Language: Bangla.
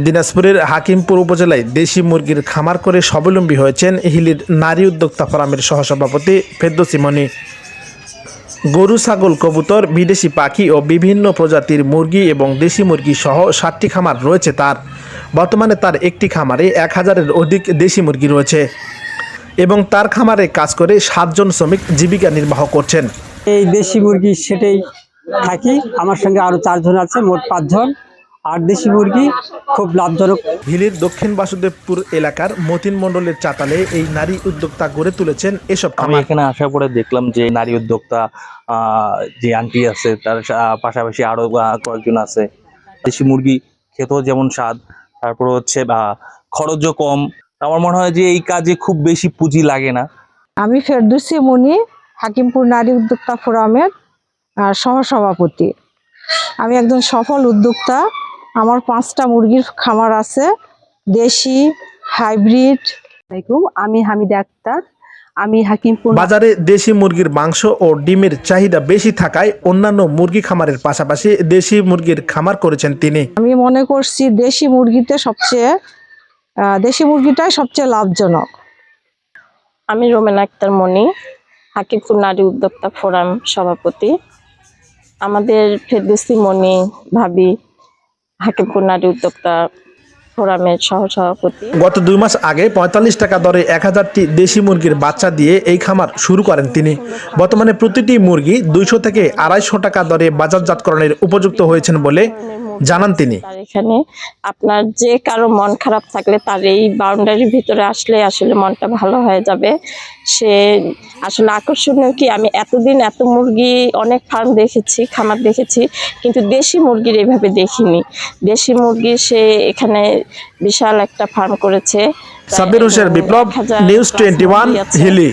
দিনাজপুরের হাকিমপুর উপজেলায় দেশি মুরগির খামার করে স্বাবলম্বী হয়েছেন হিলির নারী উদ্যোক্তা ফোরামের সহসভাপতি ফেরদৌসী মনি। গরু, ছাগল, কবুতর, বিদেশি পাখি ও বিভিন্ন প্রজাতির মুরগি এবং দেশি মুরগি সহ 7টি খামার রয়েছে তার। বর্তমানে তার একটি খামারে 1000-এর অধিক দেশি মুরগি রয়েছে এবং তার খামারে কাজ করে 7 জন শ্রমিক জীবিকা নির্বাহ করছেন। এই দেশি মুরগি সেটাই থাকি, আমার সঙ্গে আরো 4 জন আছে, মোট 5 জন। আর দেশি মুরগি খুব লাভজনক। হিলির দক্ষিণ বাসুদেবপুর এলাকার মতিন মণ্ডলের চাতালে এই নারী উদ্যোক্তা গড়ে তুলেছেন এসব আমি খামার। এখানে আসার পরে দেখলাম যে নারী উদ্যোক্তা যে আন্টি আছে তার পাশাপাশি আরো কয়েকজন আছে। দেশি মুরগি খেতেও যেমন স্বাদ, তারপর হচ্ছে খরচও কম। আমার মনে হয় যে এই কাজে খুব বেশি পুঁজি লাগে না। আমি ফেরদৌসী মনি, হাকিমপুর নারী উদ্যোক্তা ফোরামের সহসভাপতি। আমি একজন সফল উদ্যোক্তা। আমার 5টা মুরগির খামার আছে, দেশি, হাইব্রিড। আমি হামিদা আক্তার, আমি হাকিমপুর। বাজারে দেশি মুরগির মাংস ও ডিমের চাহিদা বেশি থাকায় অন্যান্য মুরগি খামারের পাশাপাশি দেশি মুরগির খামার করেছেন তিনি। আমি মনে করছি দেশি মুরগিটাই সবচেয়ে লাভজনক। আমি রোমেনা আক্তার মনি, হাকিমপুর নারী উদ্যোক্তা ফোরাম সভাপতি। আমাদের ফেরদৌসী মনি ভাবি হাকিমপুর নারী উদ্যোক্তা ফোরামের সহসভাপতি। গত 2 মাস আগে 45 টাকা দরে 1000টি দেশি মুরগির বাচ্চা দিয়ে এই খামার শুরু করেন তিনি। বর্তমানে প্রতিটি মুরগি 200 থেকে 250 টাকা দরে বাজারজাতকরণের উপযুক্ত হয়েছেন বলে জানান তিনি। তার এখানে আপনার যে কারো মন খারাপ থাকলে তার এই বাউন্ডারির ভিতরে আসলে আসলে মনটা ভালো হয়ে যাবে। সে আসলে আকর্ষণীয় কি, আমি এতদিন এত মুরগি অনেক ফার্ম দেখেছি, খামার দেখেছি, কিন্তু দেশি মুরগির এইভাবে দেখিনি। দেশি মুরগি সে এখানে বিশাল একটা ফার্ম করেছে। সাব্বির হোসেন বিপ্লব, নিউজ 21, হিলি।